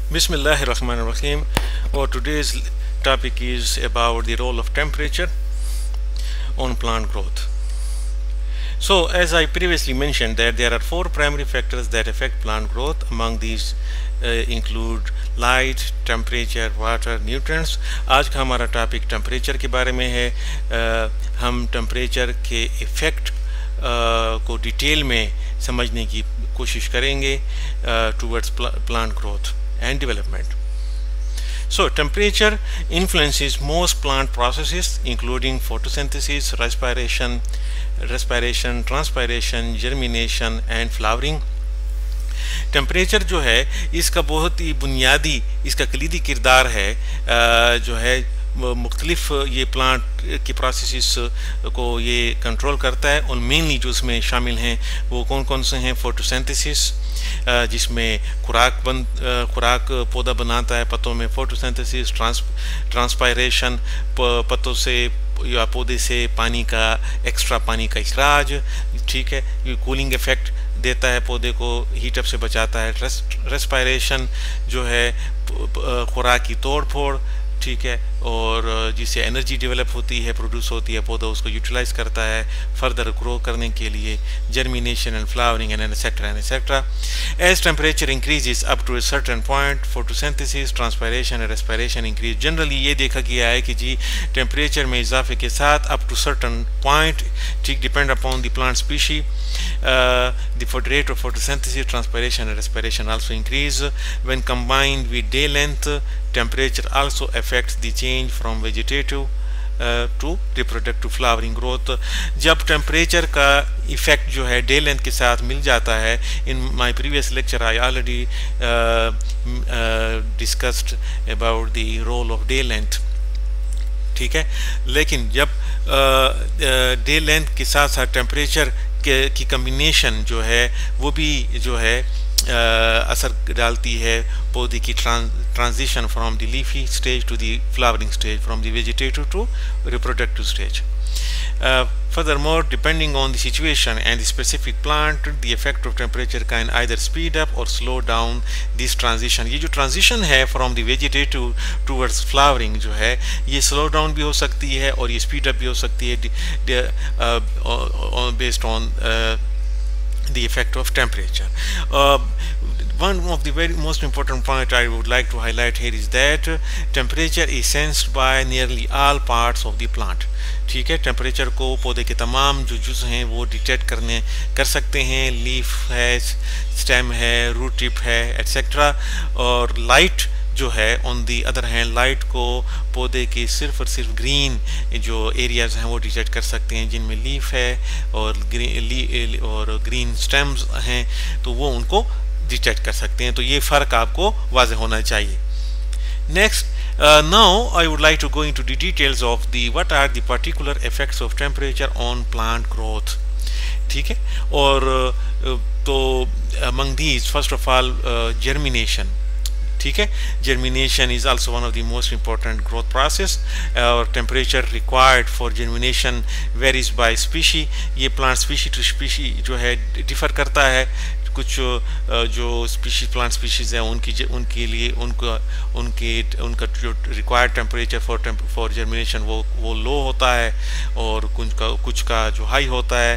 Bismillahirrahmanirrahim. Today's topic is about the role of temperature on plant growth. So, as I previously mentioned, that there are four primary factors that affect plant growth. Among these include light, temperature, water, nutrients. आज का हमारा topic temperature के बारे में है. हम temperature के effect को डिटेल में समझने की कोशिश करेंगे towards plant growth and development. So temperature influences most plant processes including photosynthesis, respiration, transpiration, germination and flowering. Temperature जो है इसका बहुत ही बुनियादी, इसका कलीदी किरदार है जो है मुख्तलिफ ये प्लांट की प्रोसेसेस को ये कंट्रोल करता है. और मेनली जो उसमें शामिल हैं वो कौन कौन से हैं? फोटोसिंथेसिस, जिसमें खुराक पौधा बनाता है पत्तों में, फोटोसिंथेसिस, ट्रांसपायरेशन, पत्तों से या पौधे से पानी का एक्स्ट्रा पानी का इखराज, ठीक है, ये कूलिंग इफेक्ट देता है पौधे को, हीटअप से बचाता है. रेस्पायरेशन जो है खुराक की तोड़ फोड़, ठीक है, और जिससे एनर्जी डेवलप होती है, प्रोड्यूस होती है, पौधा उसको यूटिलाइज करता है फर्दर ग्रो करने के लिए. Germination and flowering and etcetera. As temperature increases up to a certain point, photosynthesis, transpiration and respiration increase. Generally ये देखा गया है कि जी टेम्परेचर में इजाफे के साथ अप टू सर्टेन पॉइंट, ठीक, depend upon the plant species, the rate of photosynthesis, transpiration and respiration also increase. When combined with day length, temperature also affects the change from vegetative to reproductive flowering growth. जब temperature का effect जो है day length के साथ मिल जाता है, in my previous lecture I already discussed about the role of day length, ठीक है. लेकिन जब डे लेंथ के साथ साथ टेम्परेचर की कम्बिनेशन जो है वो भी जो है असर डालती है पौधे की transition from the leafy stage to the flowering stage, from the vegetative to reproductive stage. Furthermore, depending on the situation and the specific plant, the effect of temperature can either speed up or slow down this transition. ये जो transition है from the vegetative towards flowering जो है ये slow down भी हो सकती है और ये speed up भी हो सकती है based on the effect of temperature. One of the very most important point I would like to highlight here is that temperature is sensed by nearly all parts of the plant. ठीक है, temperature को पौधे के तमाम जो जुज़ हैं वो detect कर सकते हैं. लीफ है, स्टेम है, रूट टिप है, एटसेट्रा. और लाइट जो है on the other hand, light को पौधे के सिर्फ और सिर्फ ग्रीन जो एरियाज हैं वो डिटेक्ट कर सकते हैं जिनमें लीफ है और ग्रीन स्टेम्स हैं, तो वो उनको डिटेक्ट कर सकते हैं. तो ये फ़र्क आपको वाज़े होना चाहिए. Next, now I would like to go into the details of the what are the particular effects of temperature on plant growth, ठीक है. और तो among these first of all germination, ठीक है. Germination is also one of the most important growth process. और temperature required for germination varies by species. ये plant species to species जो है differ करता है. कुछ जो स्पीशीज प्लांट स्पीशीज हैं उनके लिए उनका जो रिक्वायर्ड टेम्परेचर फॉर जर्मिनेशन वो लो होता है और कुछ का जो हाई होता है.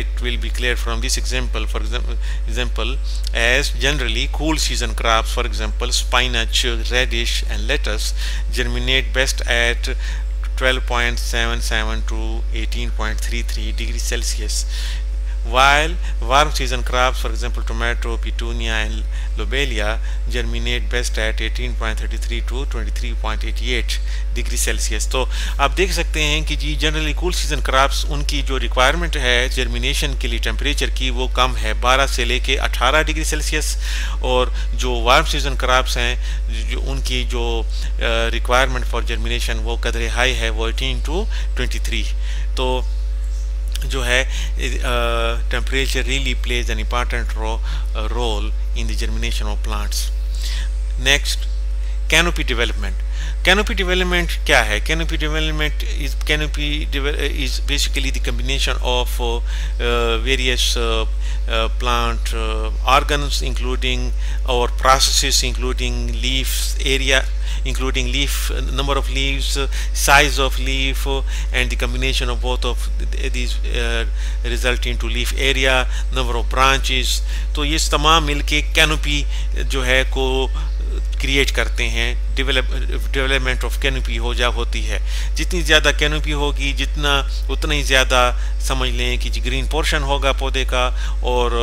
It will be clear from this example. For example as generally cool season crops, for example spinach, radish and lettuce, germinate best at 12.77 to 18.33 degrees Celsius, while warm season crops, for example tomato, petunia and lobelia, germinate best at 18.33 to 23.88 degree Celsius. तो आप देख सकते हैं कि जी generally cool season crops उनकी जो requirement है germination के लिए टेम्परेचर की वो कम है, 12 से लेके 18 डिग्री सेल्सियस. और जो वार्म सीजन क्रॉप्स हैं जो उनकी जो रिक्वायरमेंट फॉर जर्मिनेशन वो कदरे हाई है, वो 18 to 23. तो जो है temperature really plays an important role in the germination of plants. Next, canopy development. Canopy development क्या है? Canopy development is basically the combination of various plant organs, including or processes, including leaf area, including leaf number of leaves, size of leaf, and the combination of both of these result into leaf area, number of branches. तो ये तमाम मिलके canopy जो है को create करते हैं, development of canopy होती है। जितनी ज़्यादा कैनोपी होगी उतना ही ज़्यादा समझ लें कि ग्रीन पोर्शन होगा पौधे का। और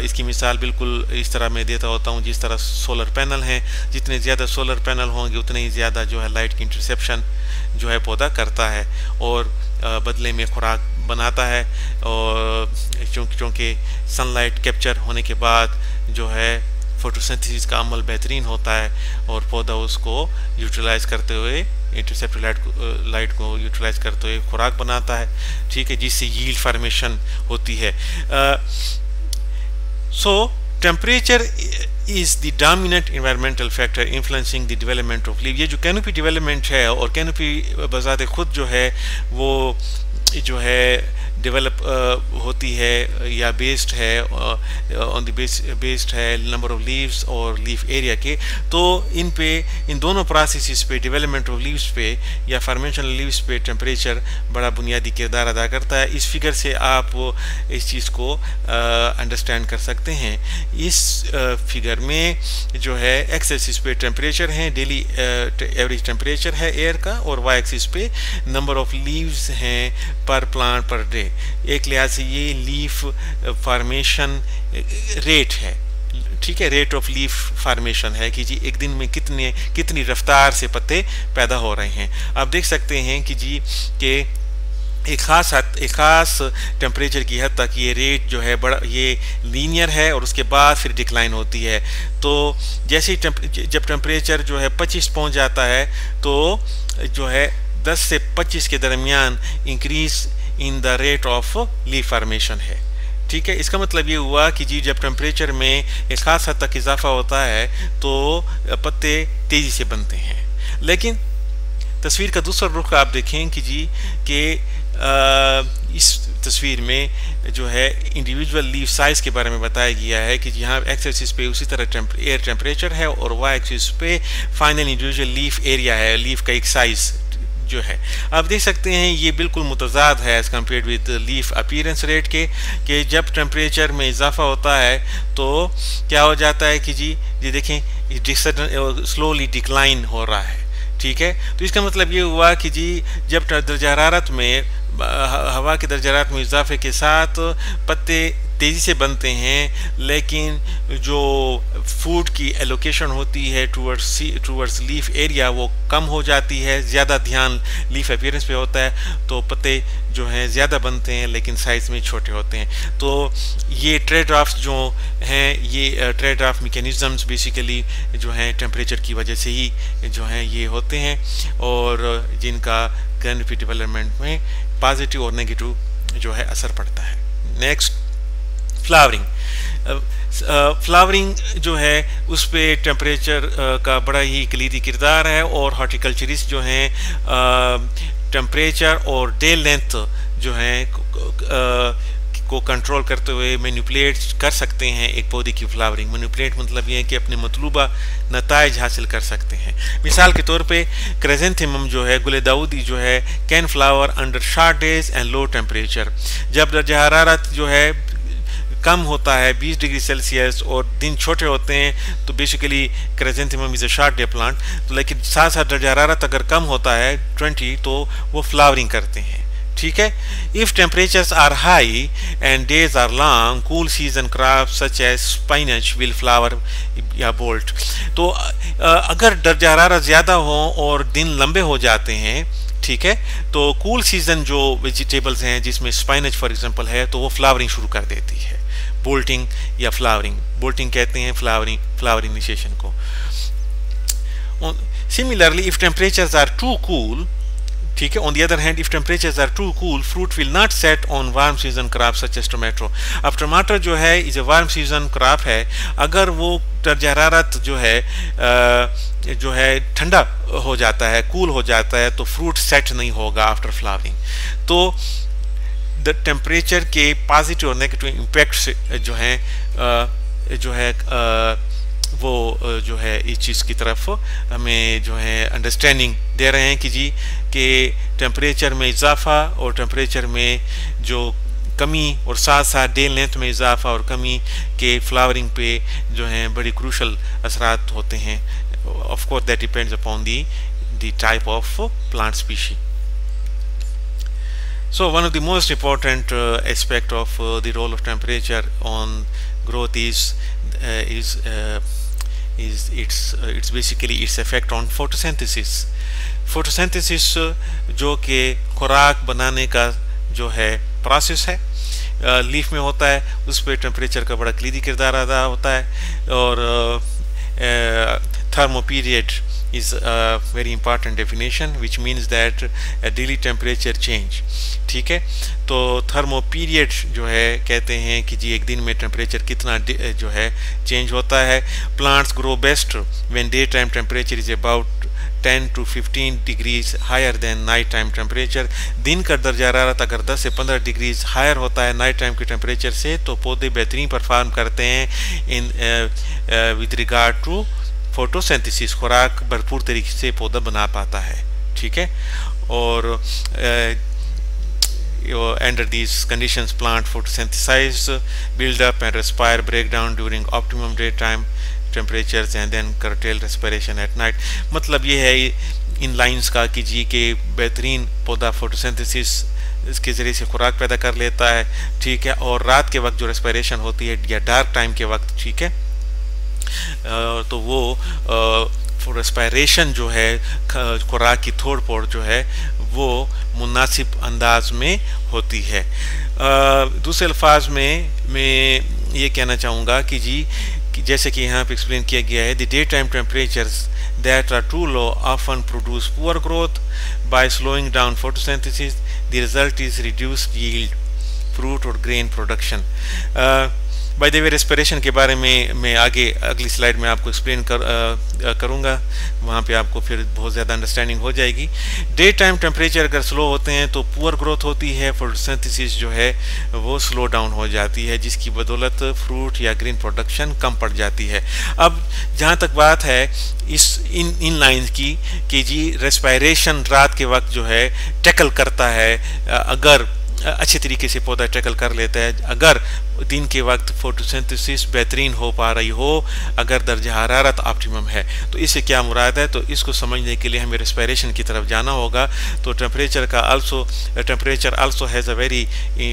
इसकी मिसाल बिल्कुल इस तरह मैं देता होता हूँ जिस तरह सोलर पैनल हैं, जितने ज़्यादा सोलर पैनल होंगे उतने ही ज़्यादा जो है लाइट की इंटरसेप्शन जो है पौधा करता है और बदले में खुराक बनाता है। और चूँकि सनलाइट कैप्चर होने के बाद जो है फोटोसिंथेसिस का अमल बेहतरीन होता है और पौधा उसको यूटिलाइज करते हुए इंटरसेप्ट लाइट को यूटिलाइज करते हुए खुराक बनाता है, ठीक है, जिससे यील्ड फॉर्मेशन होती है। सो temperature is the dominant environmental factor influencing the development of leaf. ये जो कैनोपी डेवलपमेंट है, और कैनोपी बजाते खुद जो है वो जो है डेवलप होती है या बेस्ड है ऑन द बेस्ड है नंबर ऑफ लीव्स और लीफ एरिया के। तो इन दोनों प्रोसेसेस पे, डेवलपमेंट ऑफ लीव्स पे या फॉर्मेशन लीव्स पे टेम्परेचर बड़ा बुनियादी किरदार अदा करता है। इस फिगर से आप इस चीज़ को अंडरस्टैंड कर सकते हैं। इस फिगर में जो है एक्स एक्सिस पे टेम्परेचर है, डेली एवरेज टेम्परेचर है एयर का, और वाई एक्सिस पे नंबर ऑफ लीव्स हैं पर प्लांट पर डे। एक लिहाज से ये लीफ फॉर्मेशन रेट है, ठीक है, रेट ऑफ लीफ फॉर्मेशन है कि जी एक दिन में कितनी रफ्तार से पत्ते पैदा हो रहे हैं। आप देख सकते हैं कि जी के एक खास टेम्परेचर की हद तक ये रेट जो है बड़ा ये लीनियर है और उसके बाद फिर डिक्लाइन होती है। तो जैसे ही जब टेम्परेचर जो है 25 पहुंच जाता है तो जो है 10 से 25 के दरमियान increase in the rate of leaf formation है, ठीक है। इसका मतलब ये हुआ कि जी जब टेम्परेचर में एक खास हद तक इजाफा होता है तो पत्ते तेज़ी से बनते हैं। लेकिन तस्वीर का दूसरा रुख आप देखें कि जी के इस तस्वीर में जो है इंडिविजुअल लीफ साइज के बारे में बताया गया है कि यहाँ एक्स एक्सिस पे उसी तरह एयर टेम्परेचर है और वाई एक्सिस पे फाइनल इंडिविजुअल लीफ एरिया है, लीफ का एक साइज जो है। आप देख सकते हैं ये बिल्कुल मुतजाद है as compared with leaf appearance rate के, कि जब टेम्परेचर में इजाफा होता है तो क्या हो जाता है कि जी देखें स्लोली डिक्लाइन हो रहा है, ठीक है। तो इसका मतलब ये हुआ कि जी जब दर्जा हरारत में हवा के दर्जा हरारत में इजाफे के साथ पत्ते तेज़ी से बनते हैं, लेकिन जो फूड की एलोकेशन होती है टूवर्ड्स लीफ एरिया वो कम हो जाती है, ज़्यादा ध्यान लीफ अपीयरेंस पे होता है, तो पत्ते जो हैं ज़्यादा बनते हैं लेकिन साइज़ में छोटे होते हैं। तो ये ट्रेड ऑफ्स जो हैं, ये ट्रेड ऑफ मैकेनिज़म्स बेसिकली जो हैं टेम्परेचर की वजह से ही जो हैं ये होते हैं, और जिनका कैनोपी डेवलपमेंट में पॉजिटिव और नेगेटिव जो है असर पड़ता है। Next, flowering. फ्लावरिंग जो है उस पर टेम्परेचर का बड़ा ही कलीदी किरदार है, और हॉर्टिकल्चरिस्ट जो हैं टेम्परेचर और डे लेंथ जो हैं को कंट्रोल करते हुए मैनिपुलेट कर सकते हैं एक पौधे की फ्लावरिंग। मैनिपुलेट मतलब ये है कि अपने मतलूबा नताइज हासिल कर सकते हैं। मिसाल के तौर पे क्रेजेंथेमम जो है, गुले दाऊदी जो है, can flower under short days and low temperature. जब दर्जा हरारत जो है कम होता है 20 डिग्री सेल्सियस और दिन छोटे होते हैं तो basically chrysanthemum is a short day plant. तो लेकिन साथ साथ दर्जा हरारत अगर कम होता है 20 तो वो फ्लावरिंग करते हैं, ठीक है। If temperatures are high and days are long, cool season crop such as spinach will flower या बोल्ट। तो अगर दर्जा हरारत ज़्यादा हो और दिन लंबे हो जाते हैं, ठीक है, तो कूल सीजन जो वेजिटेबल्स हैं जिसमें स्पाइनच फॉर एग्जांपल है तो वो फ्लावरिंग शुरू कर देती है। बोल्टिंग या फ्लावरिंग, बोल्टिंग कहते हैं फ्लावरिंग इनिशिएशन को। Similarly if temperatures are too cool ठीक है. On the other hand, if temperatures are too cool, fruit will not set on warm season crops such as tomato. अब टमाटर जो है इस वार्म सीजन क्रॉप है, अगर वो दर्जा हरारत जो है ठंडा हो जाता है, कूल हो जाता है, तो फ्रूट सेट नहीं होगा आफ्टर फ्लावरिंग. तो द टेम्परेचर के पॉजिटिव और नेगेटिव इम्पैक्ट्स जो है वो जो है इस चीज़ की तरफ हमें जो है अंडरस्टैंडिंग दे रहे हैं कि जी कि टेम्परेचर में इजाफा और टेम्परेचर में जो कमी और साथ साथ डे लेंथ में इजाफा और कमी के फ्लावरिंग पे जो हैं बड़ी क्रूशल असरात होते हैं. Of course that depends upon the type of plant species. So one of the most important aspect of the role of temperature on growth is it's basically its effect on photosynthesis. Photosynthesis जो कि खुराक बनाने का जो है process है, leaf में होता है, उस पर टेम्परेचर का बड़ा क्लीदी किरदार अदा होता है. और thermo period is a very important definition which means that a daily temperature change. ठीक है. तो थर्मो पीरियड जो है कहते हैं कि जी एक दिन में टेम्परेचर कितना जो है चेंज होता है. Plants grow best when day time temperature is about 10 to 15 degrees higher than night time temperature. दिन का दर्जा हरारत अगर 10 से 15 डिग्रीज हायर होता है नाइट टाइम के टेम्परेचर से, तो पौधे बेहतरीन परफॉर्म करते हैं in with regard to photosynthesis. खुराक भरपूर तरीके से पौधा बना पाता है. ठीक है. और under these conditions plant photosynthesize, build up and respire, break down during optimum daytime temperatures and then curtail respiration at night. मतलब ये है इन लाइंस का कि जी के बेहतरीन पौधा फोटोसिंथेसिस इसके ज़रिए से खुराक पैदा कर लेता है. ठीक है. और रात के वक्त जो रेस्पिरेशन होती है या डार्क टाइम के वक्त, ठीक है, तो वो रेस्पिरेशन जो है खुराक की थोड़ फोड़ जो है वो मुनासिब अंदाज में होती है. दूसरे अल्फाज में मैं ये कहना चाहूँगा कि जी कि जैसे कि यहाँ पे एक्सप्लेन किया गया है, the daytime temperatures that are too low often produce poor growth by slowing down photosynthesis. The result is reduced yield, fruit और grain production. By the way respiration के बारे में मैं आगे अगली स्लाइड में आपको एक्सप्लेन करूँगा, वहाँ पे आपको फिर बहुत ज़्यादा अंडरस्टैंडिंग हो जाएगी. डे टाइम टेम्परेचर अगर स्लो होते हैं तो पुअर ग्रोथ होती है, फोटोसिंथेसिस जो है वो स्लो डाउन हो जाती है, जिसकी बदौलत फ्रूट या ग्रीन प्रोडक्शन कम पड़ जाती है. अब जहाँ तक बात है इन लाइन्स की कि जी रेस्पिरेशन रात के वक्त जो है टैकल करता है, अगर अच्छे तरीके से पौधा टैकल कर लेता है, अगर दिन के वक्त फोटोसिंथेसिस बेहतरीन हो पा रही हो, अगर दर्जा हरारत ऑप्टिमम है. तो इससे क्या मुराद है, तो इसको समझने के लिए हमें रेस्पिरेशन की तरफ जाना होगा. तो temperature also has a very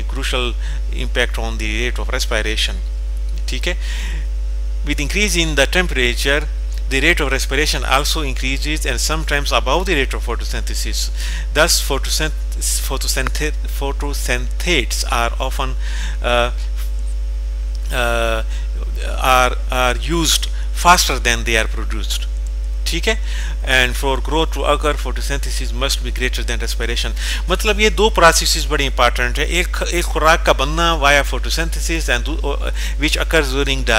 crucial impact on the rate of respiration. ठीक है. With increase in the temperature the rate of respiration also increases and sometimes above the rate of photosynthesis. Thus photosynthetes are often are used faster than they are produced. ठीक है. And for growth to अगर photosynthesis must be greater than respiration. मतलब ये दो processes बड़ी important है. एक खुराक का बनना via photosynthesis and which occurs during the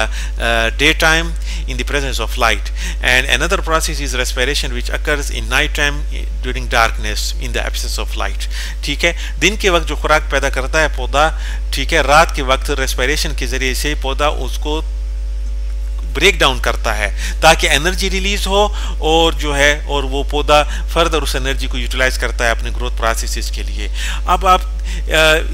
day time in the presence of light, and another process is respiration which occurs in night time during darkness in the absence of light. ठीक है. दिन के वक्त जो खुराक पैदा करता है पौधा, ठीक है, रात के वक्त रेस्पिरेशन के जरिए से पौधा उसको ब्रेक डाउन करता है ताकि एनर्जी रिलीज हो और जो है और वो पौधा फर्दर उस एनर्जी को यूटिलाइज करता है अपने ग्रोथ प्रोसेसेस के लिए. अब आप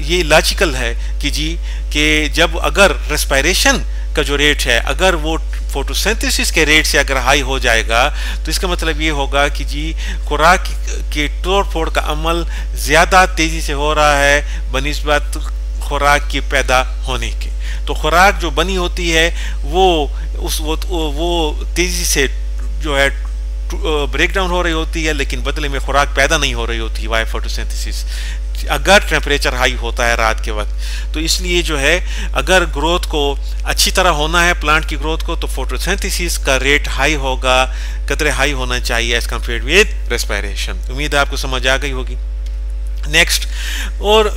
ये लॉजिकल है कि जी कि जब अगर रेस्पिरेशन का जो रेट है अगर वो फोटोसिंथेसिस के रेट से अगर हाई हो जाएगा तो इसका मतलब ये होगा कि जी खुराक के तोड़ फोड़ का अमल ज़्यादा तेज़ी से हो रहा है बनिस्बत खुराक के पैदा होने के. तो खुराक जो बनी होती है वो तेज़ी से जो है ब्रेक डाउन हो रही होती है, लेकिन बदले में खुराक पैदा नहीं हो रही होती वाया फोटोसिंथेसिस. अगर टेम्परेचर हाई होता है रात के वक्त। तो इसलिए जो है अगर ग्रोथ को अच्छी तरह होना है प्लांट की ग्रोथ को, तो फोटोसिंथेसिस का रेट हाई होगा, कदरे हाई होना चाहिए एज कम्पेयर्ड विद रेस्पिरेशन। उम्मीद है आपको समझ आ गई होगी। नेक्स्ट, और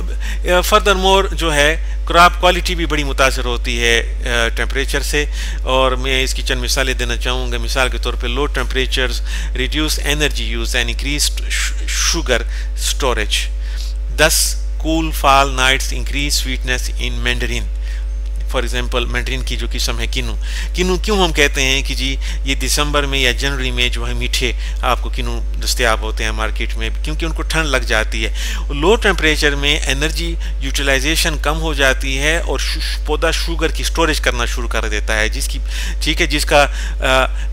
फर्दर मोर जो है क्रॉप क्वालिटी भी बड़ी मुतासर होती है टेम्परेचर से, और मैं इसकी चंद मिसालें देना चाहूँगा। मिसाल के तौर पे low temperatures reduce energy use and increase sugar storage. 10 cool fall nights increase sweetness in mandarin. For example mandarin की जो किस्म है किनू, किनू क्यों हम कहते हैं कि जी ये दिसंबर में या जनवरी में जो है मीठे आपको किनू दस्तयाब होते हैं मार्केट में, क्योंकि उनको ठंड लग जाती है। लो टेम्परेचर में एनर्जी यूटिलाइजेशन कम हो जाती है और पौधा शुगर की स्टोरेज करना शुरू कर देता है, जिसकी ठीक है जिसका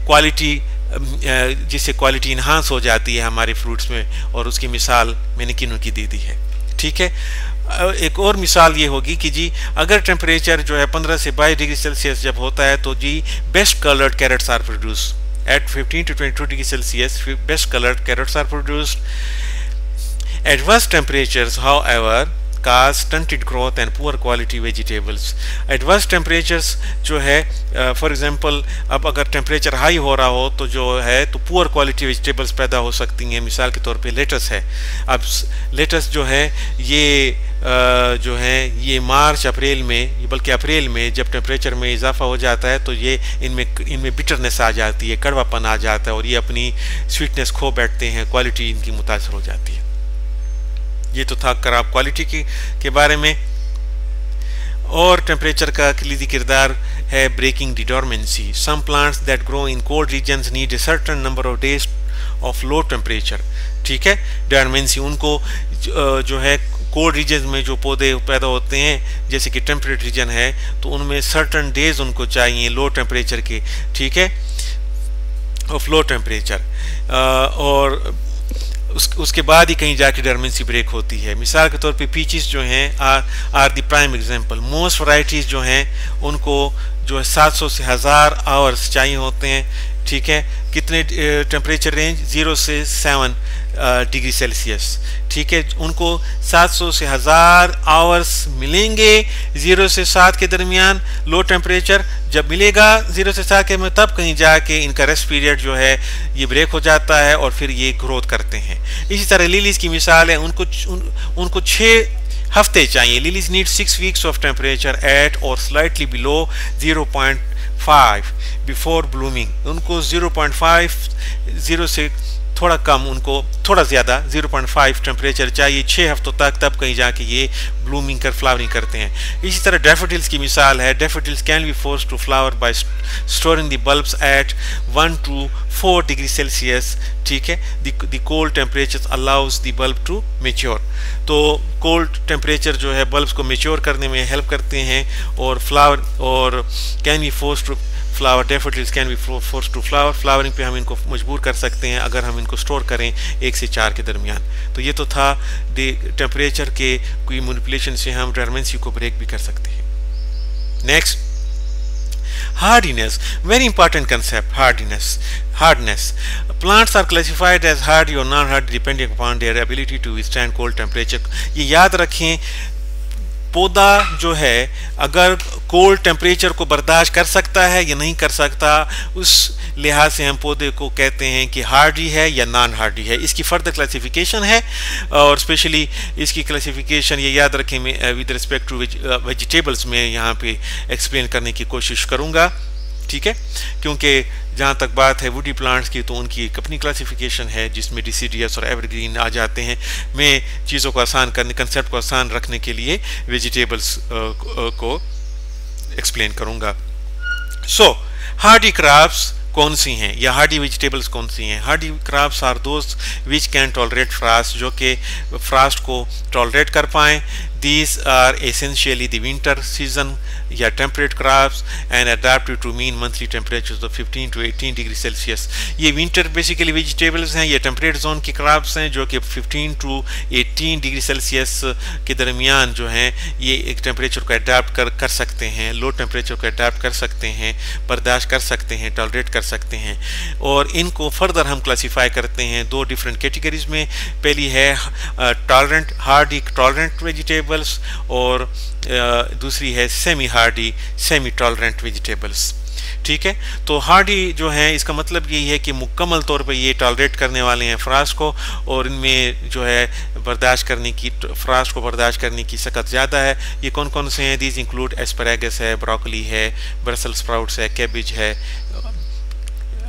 क्वालिटी जिससे क्वालिटी इन्हांस हो जाती है हमारे फ्रूट्स में, और उसकी मिसाल मैंने किनू की दे दी है। ठीक है, एक और मिसाल ये होगी कि जी अगर टेम्परेचर जो है 15 से 22 डिग्री सेल्सियस जब होता है तो जी best coloured carrots are produce at 15 to 22 degree Celsius. Best coloured carrots are produced. Adverse temperatures however cause stunted growth and poor quality vegetables। Adverse temperatures जो है फॉर एग्जांपल अब अगर टेम्परेचर हाई हो रहा हो तो जो है तो पुअर क्वालिटी वेजिटेबल्स पैदा हो सकती हैं। मिसाल के तौर पे लेटस है। अब लेटस जो है ये जो है ये मार्च अप्रैल में, बल्कि अप्रैल में जब टेम्परेचर में इजाफा हो जाता है तो ये इनमें बिटरनेस आ जाती है, कड़वापन आ जाता है और ये अपनी स्वीटनेस खो बैठते हैं, क्वालिटी इनकी मुतासर हो जाती है। ये तो था क्रॉप क्वालिटी के बारे में। और टेम्परेचर का कलीदी किरदार है breaking the dormancy. Some plants that grow in cold regions need a certain number of days of low temperature. ठीक है, डोरमेंसी उनको जो है कोल्ड रीजन में जो पौधे पैदा होते हैं जैसे कि टेम्परेट रीजन है तो उनमें सर्टेन डेज उनको चाहिए लो टेम्परेचर के, ठीक है, ऑफ लो टेम्परेचर, और उसके बाद ही कहीं जाके डोरमेंसी ब्रेक होती है। मिसाल के तौर पे पीचेस जो हैं are the prime example. Most varieties जो हैं उनको जो है 700 से 1000 आवर्स चाहिए होते हैं। ठीक है, कितने टेम्परेचर रेंज 0 से 7 डिग्री सेल्सियस। ठीक है, उनको 700 से 1000 आवर्स मिलेंगे 0 से 7 के दरमियान लो टेम्परेचर। जब मिलेगा 0 से 7 के में तब कहीं जाके इनका रेस्ट पीरियड जो है ये ब्रेक हो जाता है और फिर ये ग्रोथ करते हैं। इसी तरह लिलीज की मिसाल है, उनको 6 हफ्ते चाहिए। Lilies need 6 weeks of temperature at और स्लाइटली बिलो 0.5 बिफोर ब्लूमिंग। उनको 0.5 से थोड़ा कम, उनको थोड़ा ज़्यादा 0.5 टेम्परेचर चाहिए 6 हफ्तों तक, तब कहीं जाके ये ब्लूमिंग कर फ्लावरिंग करते हैं। इसी तरह डैफोडिल्स की मिसाल है। Daffodils can be forced to flower by storing the bulbs at 1 to 4 degree Celsius. ठीक है, the cold temperature allows the bulb to mature. तो कोल्ड टेम्परेचर जो है बल्ब्स को मेच्योर करने में हेल्प करते हैं और फ्लावर और can be forced to flower. Daffodils can be forced to flower. Flowering पे हम इनको मजबूर कर सकते हैं अगर हम इनको स्टोर करें 1 से 4 के दरमियान। तो ये तो था टेम्परेचर के कोई मैनिपुलेशन से हम डोरमेंसी को ब्रेक भी कर सकते हैं। Next, hardiness, very important concept. Hardness. Plants are classified as hardy or non-hardy depending upon their ability to withstand cold temperature. ये याद रखें, पौधा जो है अगर कोल्ड टेम्परेचर को बर्दाश्त कर सकता है या नहीं कर सकता, उस लिहाज से हम पौधे को कहते हैं कि हार्डी है या नॉन हार्डी है। इसकी फर्दर क्लासिफिकेशन है और स्पेशली इसकी क्लासिफिकेशन ये याद रखें मैं विद रिस्पेक्ट टू वेजिटेबल्स में यहाँ पे एक्सप्लेन करने की कोशिश करूँगा। ठीक है, क्योंकि जहाँ तक बात है वुडी प्लांट्स की तो उनकी एक अपनी क्लासिफिकेशन है जिसमें डिसीडियस और एवरग्रीन आ जाते हैं। मैं चीज़ों को आसान करने, कंसेप्ट को आसान रखने के लिए वेजिटेबल्स को एक्सप्लेन करूँगा। सो हार्डी क्रॉप्स कौन सी हैं या हार्डी वेजिटेबल्स कौन सी हैं? हार्डी क्रॉप्स आर दोस्त विच कैन टॉलरेट फ्रास्ट, जो कि फ्रास्ट को टॉलरेट कर पाएँ। These are essentially the winter season या temperate crops and adapted to mean monthly temperatures of 15 to 18 degree Celsius. ये विंटर बेसिकली वेजिटेबल्स हैं, ये टेम्परेट जोन की क्रॉप्स हैं जो कि 15 टू 18 डिग्री सेल्सियस के दरमियान जो हैं ये एक टेम्परेचर को अडाप्ट कर सकते हैं, लो टेम्परेचर को अडाप्ट कर सकते हैं, बर्दाश्त कर सकते हैं, टॉलरेट कर सकते हैं। और इनको फर्दर हम क्लासीफाई करते हैं दो डिफरेंट कैटेगरीज में। पहली है टॉलरेंट हार्डी टॉलरेंट वेजिटेबल्स और दूसरी है semi Hardy semi tolerant vegetables. ठीक है, तो हार्डी जो है इसका मतलब यही है कि मुकम्मल तौर पर ये टॉलरेट करने वाले हैं फ्रास्ट को, और इनमें जो है फ्रास्ट को बर्दाश्त करने की सकत ज़्यादा है। ये कौन कौन से हैं? दीज इंक्लूड एस्पैरागस है, ब्रोकली है, ब्रसल स्प्राउट्स है, कैबिज है,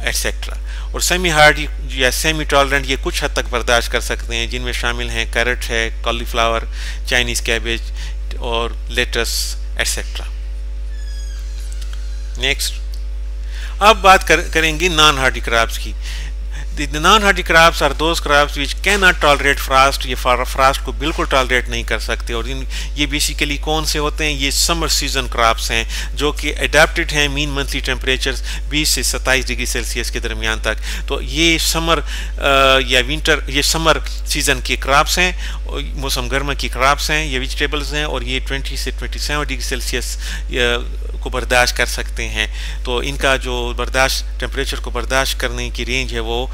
एटसेट्रा। और सेमी हार्डी या सेमी टॉलरेंट ये कुछ हद तक बर्दाश्त कर सकते हैं, जिनमें शामिल हैं कैरेट है, कॉलीफ्लावर, चाइनीज़ कैबेज और लेटस एटसेट्रा। नेक्स्ट अब बात करेंगे नॉन हार्डी क्रॉप्स की। The non-hardy crops are those crops which cannot tolerate frost। ये फ्रास्ट को बिल्कुल टॉलरेट नहीं कर सकते, और ये बेसिकली कौन से होते हैं? ये समर सीजन क्रॉप्स हैं जो कि अडेप्टेड हैं मीन मंथली टेम्परेचर्स 20 से 27 डिग्री सेल्सियस के दरमियान तक। तो ये समर या विंटर, ये समर सीजन के क्रॉप्स हैं, मौसम गर्मा की क्रॉप्स हैं, ये वेजिटेबल्स हैं, और ये 20 से 27 डिग्री सेल्सियस को बर्दाश्त कर सकते हैं। तो इनका जो टेम्परेचर को बर्दाश्त करने की रेंज है वो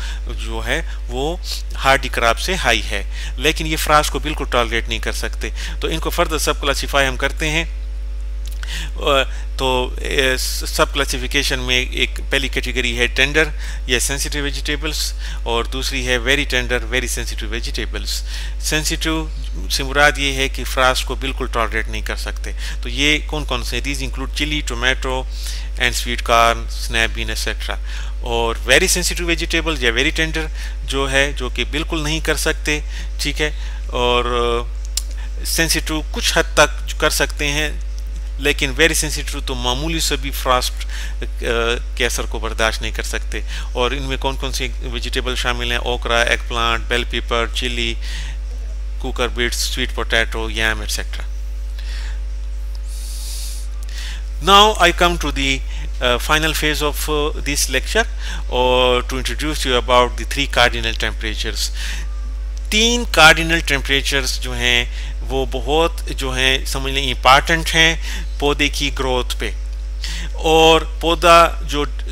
हार्डी क्रॉप से हाई है, लेकिन ये फ्रास्ट को बिल्कुल टॉलरेट नहीं कर सकते। तो इनको फर्दर सब क्लासीफाई हम करते हैं। तो सब क्लासिफिकेशन में एक पहली कैटेगरी है टेंडर या सेंसिटिव वेजिटेबल्स, और दूसरी है very tender very sensitive vegetables. Sensitive से मुराद ये है कि फ्रास्ट को बिल्कुल टॉलरेट नहीं कर सकते। तो ये कौन कौन से? These include chili, tomato and sweet corn, snap bean etcetera. और वेरी सेंसिटिव वेजिटेबल या वेरी टेंडर जो कि बिल्कुल नहीं कर सकते, ठीक है, और सेंसिटिव कुछ हद तक कर सकते हैं, लेकिन वेरी सेंसिटिव तो मामूली से भी फ्रास्ट के असर को बर्दाश्त नहीं कर सकते। और इनमें कौन कौन से वेजिटेबल शामिल हैं? Okra, egg plant, bell pepper, chili, cucumbers, sweet potato, yam, etc. Now I come to the final phase of this lecture, or to introduce you about the 3 cardinal temperatures. 3 cardinal temperatures जो हैं वो बहुत जो हैं समझ लें important हैं पौधे की ग्रोथ पे, और पौधा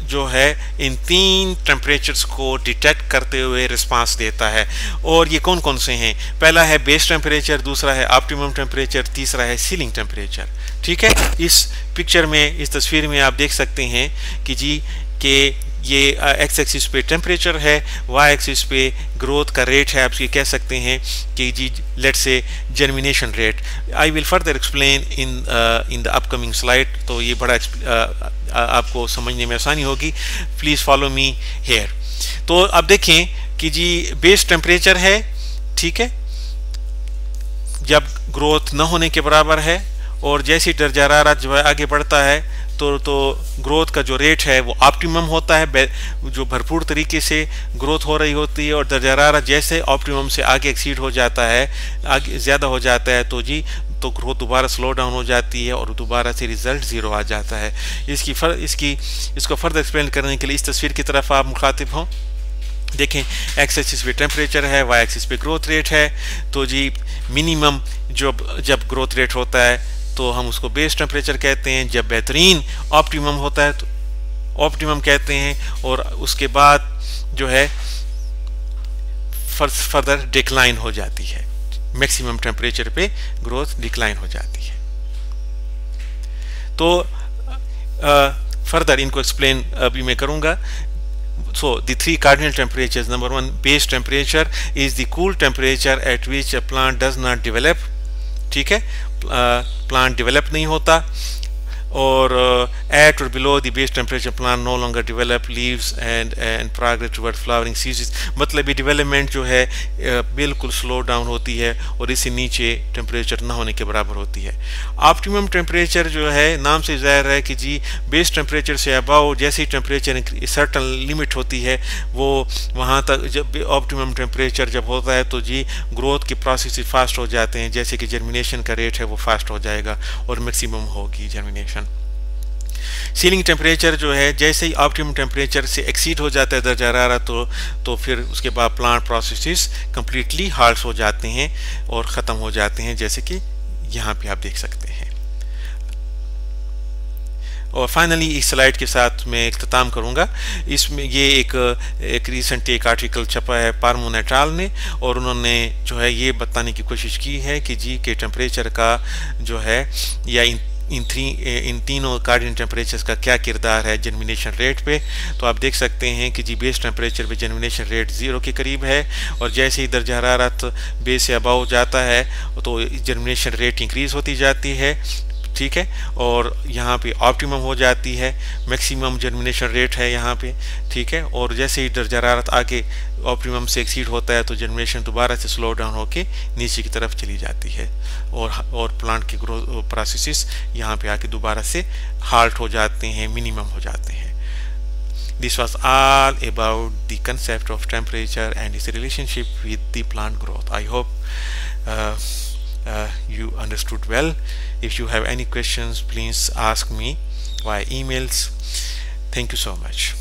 जो है इन 3 टेम्परेचर्स को डिटेक्ट करते हुए रिस्पांस देता है। और ये कौन कौन से हैं? पहला है बेस टेम्परेचर, दूसरा है ऑप्टिमम टेम्परेचर, तीसरा है सीलिंग टेम्परेचर। ठीक है, इस पिक्चर में, इस तस्वीर में आप देख सकते हैं कि ये एक्स एक्सिस पे टेम्परेचर है, वाई एक्सिस पे ग्रोथ का रेट है। आप ये कह सकते हैं कि जी let's say germination rate. I will further explain in the upcoming slide. तो ये बड़ा आपको समझने में आसानी होगी। Please follow me here. तो अब देखें कि जी बेस टेम्परेचर है, ठीक है, जब ग्रोथ न होने के बराबर है, और जैसी दर्जा हरारत जो है आगे बढ़ता है तो ग्रोथ का जो रेट है वो ऑप्टिमम होता है, जो भरपूर तरीके से ग्रोथ हो रही होती है। और दर्जा हरारत जैसे ऑप्टिमम से आगे एक्सीड हो जाता है, आगे ज़्यादा हो जाता है, तो ग्रोथ दोबारा स्लो डाउन हो जाती है और दोबारा से रिजल्ट ज़ीरो आ जाता है। इसको फर्दर एक्सप्लेन करने के लिए इस तस्वीर की तरफ आप मुखातिब हों। देखें, एक्स एक्सिस पे टेम्परेचर है, वाई एक्सिस पे ग्रोथ रेट है। तो जी मिनिमम जब ग्रोथ रेट होता है तो हम उसको बेस टेम्परेचर कहते हैं, जब बेहतरीन ऑप्टिमम होता है तो ऑप्टिमम कहते हैं, और उसके बाद जो है फर्दर डिक्लाइन हो जाती है, मैक्सिमम टेम्परेचर पे ग्रोथ डिक्लाइन हो जाती है। तो फर्दर इनको एक्सप्लेन अभी मैं करूंगा। So the 3 cardinal temperatures. Number 1, base temperature is the cool temperature at which a plant does not develop. ठीक है, प्लांट डेवलप नहीं होता। or at or below the base temperature plant no longer develop leaves and progress toward flowering ceases, मतलब ये development जो है बिल्कुल slow down होती है और इससे नीचे टेम्परेचर ना होने के बराबर होती है। ऑप्टिमम टेम्परेचर जो है नाम से ज़ाहिर है कि जी बेस टेम्परेचर से अबाव जैसे ही टेम्परेचर सर्टन लिमिट होती है वो वहाँ तक जब ऑप्टिमम टेम्परेचर जब होता है तो जी ग्रोथ के प्रोसेस फास्ट हो जाते हैं, जैसे कि जर्मिनेशन का रेट है वो फास्ट हो जाएगा और मैक्सिमम होगी जर्मिनेशन। सीलिंग टेम्परेचर जो है जैसे ही ऑप्टिमम टेम्परेचर से एक्सीड हो जाता है दर्जा हरारत तो फिर उसके बाद प्लांट प्रोसेसेस कंप्लीटली हाल्ट हो जाते हैं और ख़त्म हो जाते हैं, जैसे कि यहाँ पे आप देख सकते हैं। और फाइनली इस स्लाइड के साथ मैं इख्तिताम करूँगा। इसमें ये एक रिसेंट एक आर्टिकल छपा है पार्मोन एट अल ने, और उन्होंने जो है ये बताने की कोशिश की है कि जी के टेम्परेचर का जो है या इन तीनों कार्डियन टेम्परेचर्स का क्या किरदार है जर्मिनेशन रेट पे। तो आप देख सकते हैं कि जी बेस टेम्परेचर पे जर्मिनेशन रेट 0 के करीब है, और जैसे ही दर्जा हरारत बेस से अबाव जाता है तो जर्मिनेशन रेट इंक्रीज होती जाती है, ठीक है, और यहाँ पे ऑप्टिमम हो जाती है, मैक्सिमम जर्मिनेशन रेट है यहाँ पे, ठीक है, और जैसे ही दर्जा हरारत आके ऑप्टिमम से एक्सीड होता है तो जर्मिनेशन दोबारा से स्लो डाउन होके नीचे की तरफ चली जाती है और प्लांट के ग्रोथ प्रोसेसेस यहाँ पे आके दोबारा से हाल्ट हो जाते हैं, मिनिमम हो जाते हैं। This was all about the concept of temperature and its relationship with the plant growth. I hope you understood well. If you have any questions, please ask me via emails. Thank you so much.